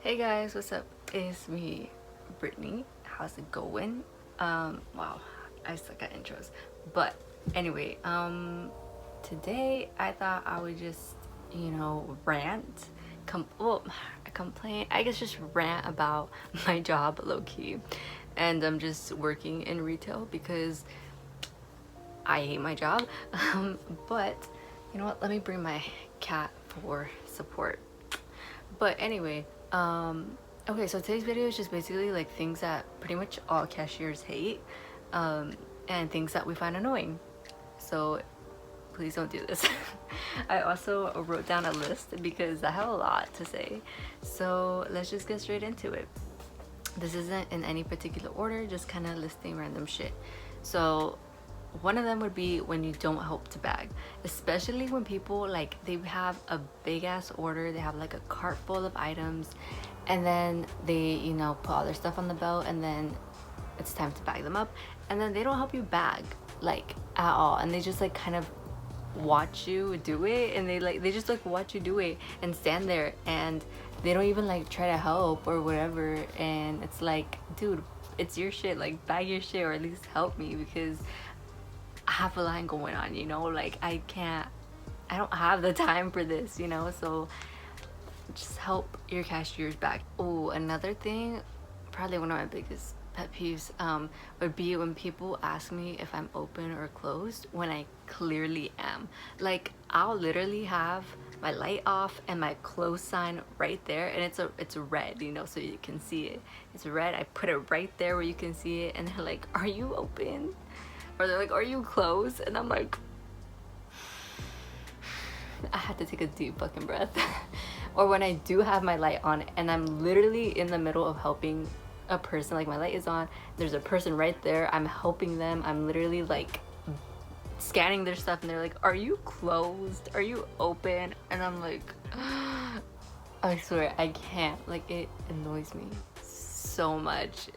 Hey guys, what's up? It's me, Brittany. How's it going? Wow, I suck at intros. But anyway, today I thought I would just, rant, complain. I guess just rant about my job, low key, and I'm just working in retail because I hate my job. But you know what? Let me bring my cat for support. But anyway, okay, so today's video is just basically like things that pretty much all cashiers hate, and things that we find annoying. So please don't do this. I also wrote down a list because I have a lot to say. So let's just get straight into it. This isn't in any particular order, just kind of listing random shit. So one of them would be when you don't help to bag, especially when people like they have a big ass order, they have like a cart full of items, and then they put all their stuff on the belt, and then it's time to bag them up, and then they don't help you bag like at all, and they just like kind of watch you do it, and they just like watch you do it and stand there, and they don't even like try to help or whatever. And it's like, dude, it's your shit, like bag your shit, or at least help me, because I have a line going on, like I don't have the time for this, so just help your cashiers back. Oh, another thing, probably one of my biggest pet peeves, would be when people ask me if I'm open or closed when I clearly am. Like, I'll literally have my light off and my close sign right there, and it's red, so you can see it. It's red. I put it right there where you can see it, and they're like, "Are you open?" Or they're like, "Are you closed?" And I'm like, I had to take a deep fucking breath. Or when I do have my light on and I'm literally in the middle of helping a person, like my light is on, there's a person right there, I'm helping them, I'm literally like scanning their stuff, and they're like, "Are you closed? Are you open?" And I'm like, I swear I can't, like it annoys me so much.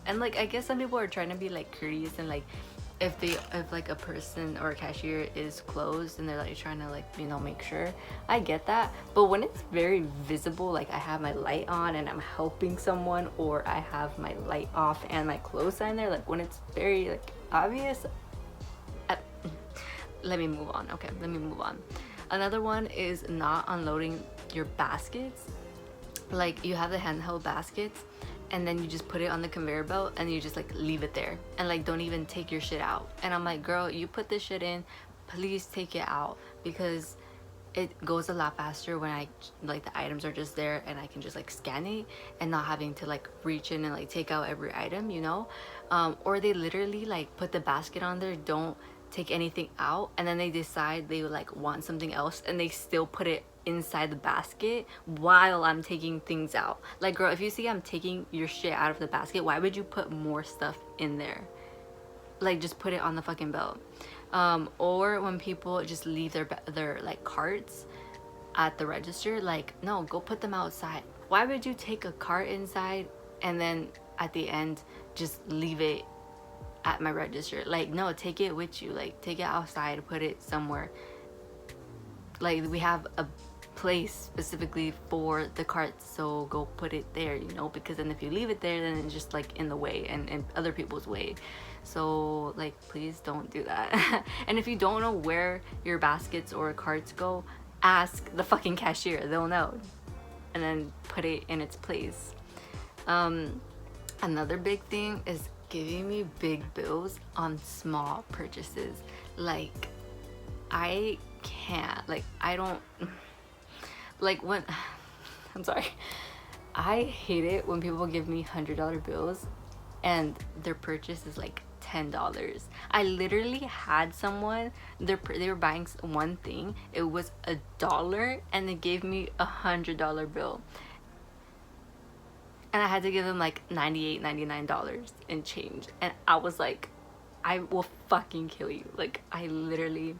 And like, I guess some people are trying to be like courteous, and like if like a person or a cashier is closed and they're like trying to like make sure, I get that. But when it's very visible, like I have my light on and I'm helping someone, or I have my light off and my clothes sign there, like when it's very like obvious, uh, let me move on. Okay, let me move on. Another one is not unloading your baskets. Like, you have the handheld baskets, and then you just put it on the conveyor belt, and you just like leave it there, and like don't even take your shit out. And I'm like, girl, you put this shit in, please take it out, because it goes a lot faster when I like the items are just there and I can just like scan it, and not having to like reach in and like take out every item, or they literally like put the basket on there, don't take anything out, and then they decide they like want something else, and they still put it inside the basket while I'm taking things out. Like, girl, if you see I'm taking your shit out of the basket, why would you put more stuff in there? Like, just put it on the fucking belt. Or when people just leave their like carts at the register, like, no, go put them outside. Why would you take a cart inside and then at the end just leave it at my register? Like, no, take it with you, like take it outside, put it somewhere. Like, we have a place specifically for the carts, so go put it there, because then if you leave it there, then it's just like in the way, and other people's way. So like, please don't do that. And if you don't know where your baskets or carts go, ask the fucking cashier, they'll know, and then put it in its place. Another big thing is giving me big bills on small purchases. Like, I can't, like, I don't like when I'm sorry, I hate it when people give me $100 bills and their purchase is like $10. I literally had someone, they were buying one thing, it was $1, and they gave me $100 bill, and I had to give them like $98.99 and change, and I was like, I will fucking kill you. Like, I literally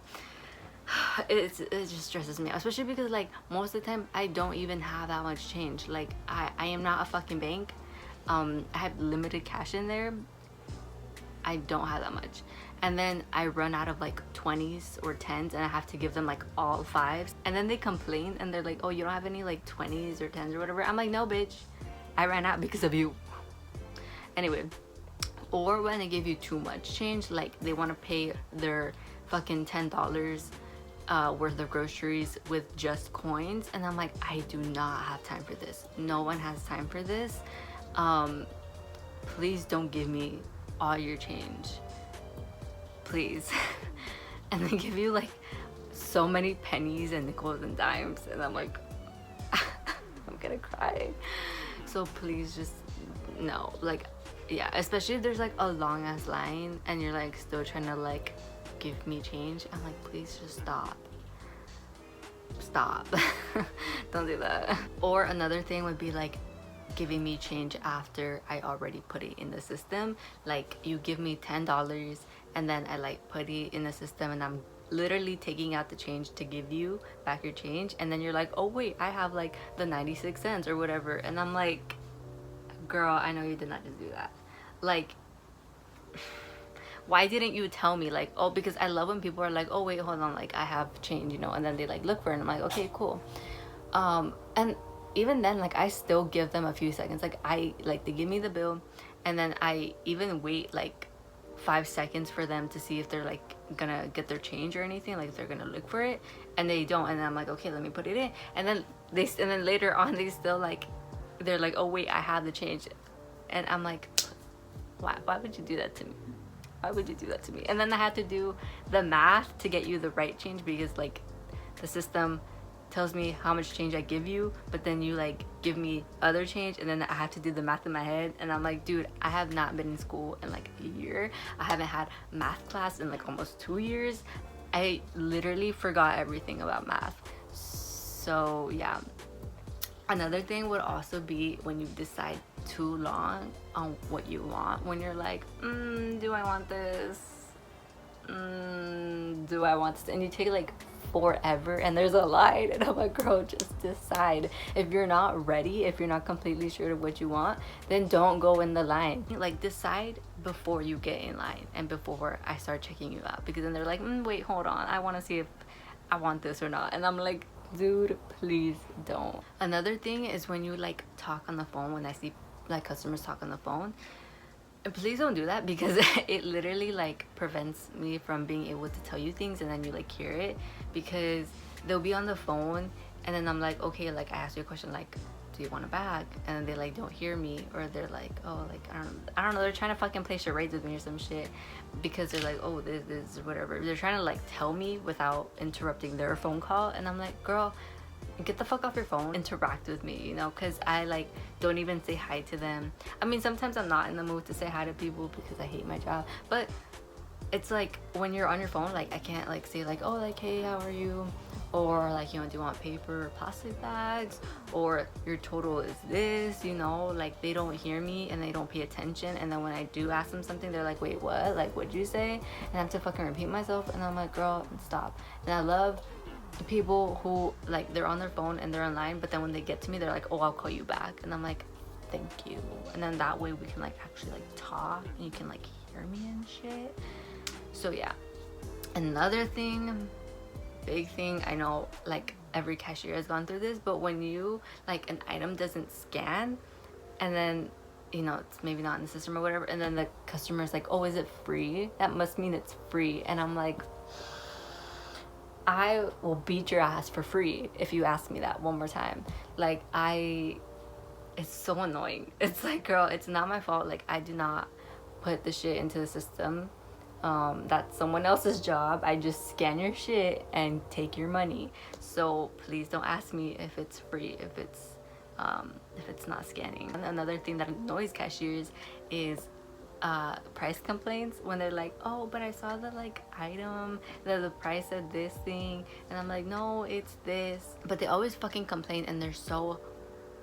it just stresses me out, especially because like most of the time I don't even have that much change. Like, I am not a fucking bank. I have limited cash in there. I don't have that much, and then I run out of like 20s or 10s, and I have to give them like all 5s, and then they complain and they're like, "Oh, you don't have any like 20s or 10s or whatever." I'm like, "No, bitch, I ran out because of you. Anyway, or when they give you too much change, like they want to pay their fucking $10 worth of groceries with just coins, and I'm like, I do not have time for this. No one has time for this. Please don't give me all your change, please. And they give you like so many pennies and nickels and dimes, and I'm like, I'm gonna cry. So please just no, like, yeah, especially if there's like a long ass line and you're like still trying to like give me change. I'm like, please just stop. Don't do that. Or another thing would be like giving me change after I already put it in the system. Like you give me $10 and then I like put it in the system and I'm literally taking out the change to give you back your change, and then you're like, oh wait, I have like the 96 cents or whatever, and I'm like, girl, I know you did not just do that. Like, why didn't you tell me? Like, oh, because I love when people are like, oh wait, hold on, like I have change, you know, and then they like look for it and I'm like, okay, cool. And even then, like I still give them a few seconds. Like they give me the bill and then I even wait like 5 seconds for them to see if they're like gonna get their change or anything, like if they're gonna look for it, and they don't, and then I'm like, okay, let me put it in, and then later on they still like, they're like, oh wait, I have the change, and I'm like, why would you do that to me? Why would you do that to me? And then I had to do the math to get you the right change, because like the system tells me how much change I give you, but then you like give me other change, and then I have to do the math in my head, and I'm like, dude, I have not been in school in like a year. I haven't had math class in like almost 2 years. I literally forgot everything about math. So yeah. Another thing would also be when you decide too long on what you want, when you're like, do I want this? Do I want this? And you take like forever and there's a line, and I'm like, girl, just decide. If you're not ready, if you're not completely sure of what you want, then don't go in the line. Like decide before you get in line and before I start checking you out, because then they're like, wait, hold on, I want to see if I want this or not, and I'm like, dude, please don't. Another thing is when you like talk on the phone, when I see like customers talk on the phone, please don't do that, because it literally like prevents me from being able to tell you things and then you like hear it, because they'll be on the phone and then I'm like, okay, like I asked you a question like, do you want a bag? And then they like don't hear me, or they're like, oh, like I don't know, they're trying to fucking play charades with me or some shit, because they're like, oh, this whatever, they're trying to like tell me without interrupting their phone call, and I'm like, girl, get the fuck off your phone, interact with me, you know, because I like don't even say hi to them. I mean, sometimes I'm not in the mood to say hi to people because I hate my job, but it's like when you're on your phone, like I can't like say like, oh, like, hey, how are you, or like, you know, do you want paper or plastic bags, or your total is this, you know, like they don't hear me and they don't pay attention, and then when I do ask them something, they're like, wait, what, like what'd you say, and I have to fucking repeat myself, and I'm like, girl, stop. And I love people who like they're on their phone and they're online, but then when they get to me, they're like, oh, I'll call you back, and I'm like, thank you, and then that way we can like actually like talk and you can like hear me and shit. So yeah. Another thing, big thing, I know like every cashier has gone through this, but when you like an item doesn't scan, and then, you know, it's maybe not in the system or whatever, and then the customer's like, oh, is it free? That must mean it's free. And I'm like, I will beat your ass for free if you ask me that one more time. Like it's so annoying. It's like, girl, it's not my fault. Like I do not put the shit into the system. That's someone else's job. I just scan your shit and take your money. So please don't ask me if it's free, if it's not scanning. And another thing that annoys cashiers is price complaints, when they're like, oh, but I saw the like item, the price of this thing, and I'm like, no, it's this. But they always fucking complain, and they're so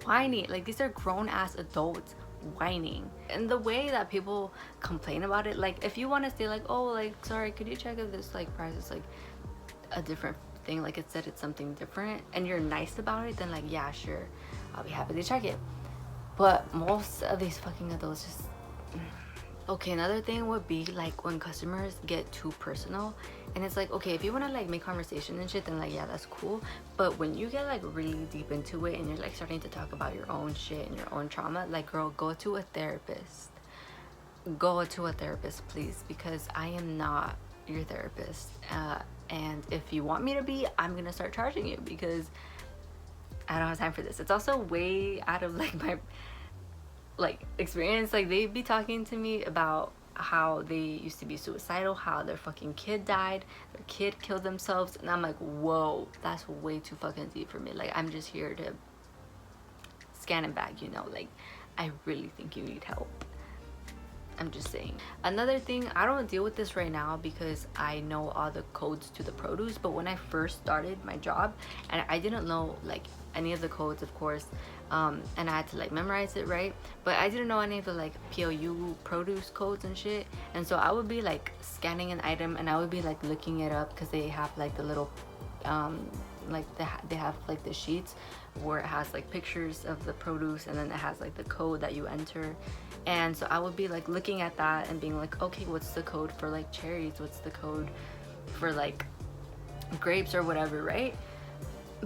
whiny. Like these are grown ass adults whining. And the way that people complain about it, like if you want to say like, oh, like, sorry, could you check if this like price is like a different thing, like it said it's something different, and you're nice about it, then like, yeah, sure, I'll be happy to check it. But most of these fucking adults just Okay, another thing would be like when customers get too personal, and it's like, okay, if you want to like make conversation and shit, then like, yeah, that's cool. But when you get like really deep into it and you're like starting to talk about your own shit and your own trauma, like, girl, go to a therapist. Go to a therapist, please, because I am not your therapist. And if you want me to be, I'm gonna start charging you, because I don't have time for this. It's also way out of like my like experience. Like, they be talking to me about how they used to be suicidal, how their fucking kid died, their kid killed themselves, and I'm like, whoa, that's way too fucking deep for me. Like, I'm just here to scan and bag, you know. Like, I really think you need help. I'm just saying. Another thing, I don't deal with this right now because I know all the codes to the produce, but when I first started my job, and I didn't know like any of the codes, of course, and I had to like memorize it, right? But I didn't know any of the like POU produce codes and shit, and so I would be like scanning an item and I would be like looking it up, because they have like the little like they have like the sheets where it has like pictures of the produce, and then it has like the code that you enter. And so I would be like looking at that and being like, okay, what's the code for like cherries, what's the code for like grapes or whatever, right?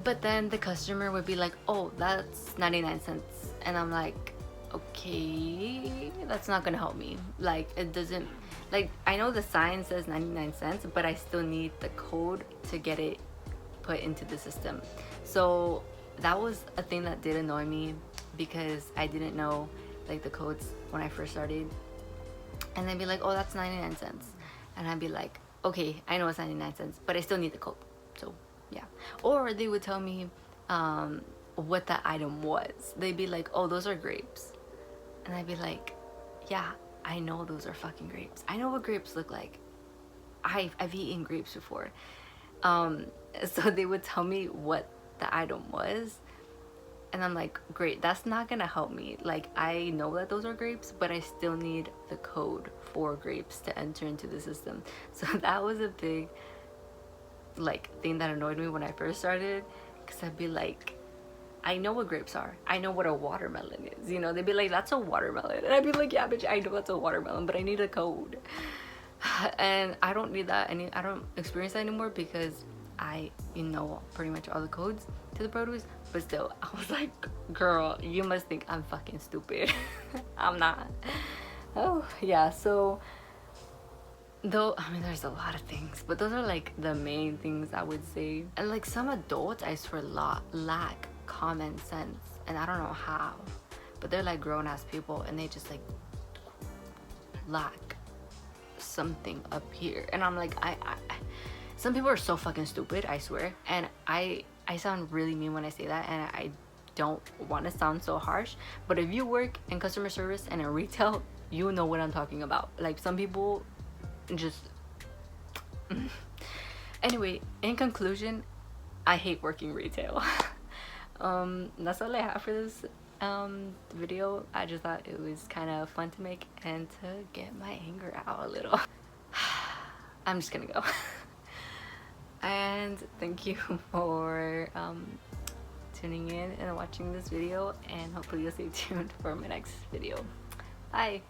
But then the customer would be like, oh, that's 99 cents, and I'm like, okay, that's not gonna help me. Like, it doesn't, like, I know the sign says 99 cents, but I still need the code to get it put into the system. So that was a thing that did annoy me, because I didn't know like the codes when I first started, and they'd be like, oh, that's 99 cents, and I'd be like, okay, I know it's 99 cents, but I still need the code. So yeah. Or they would tell me what the item was. They'd be like, oh, those are grapes, and I'd be like, yeah, I know those are fucking grapes. I know what grapes look like. I've eaten grapes before. So they would tell me what the item was, and I'm like, great, that's not gonna help me. Like, I know that those are grapes, but I still need the code for grapes to enter into the system. So that was a big like thing that annoyed me when I first started, because I'd be like, I know what grapes are, I know what a watermelon is, you know. They'd be like, that's a watermelon, and I'd be like, yeah, bitch, I know that's a watermelon, but I need a code. And I don't need that I don't experience that anymore, because I, you know, pretty much all the codes to the produce. But still, I was like, girl, you must think I'm fucking stupid. I'm not. Oh yeah. So though, I mean, there's a lot of things, but those are like the main things I would say. And like, some adults, I swear, lack common sense, and I don't know how, but they're like grown-ass people, and they just like lack something up here. And I'm like, I some people are so fucking stupid, I swear. And I sound really mean when I say that, and I don't want to sound so harsh, but if you work in customer service and in retail, you know what I'm talking about. Like, some people just anyway, in conclusion, I hate working retail. That's all I have for this video. I just thought it was kind of fun to make and to get my anger out a little. I'm just gonna go. And thank you for tuning in and watching this video, and hopefully you'll stay tuned for my next video. Bye.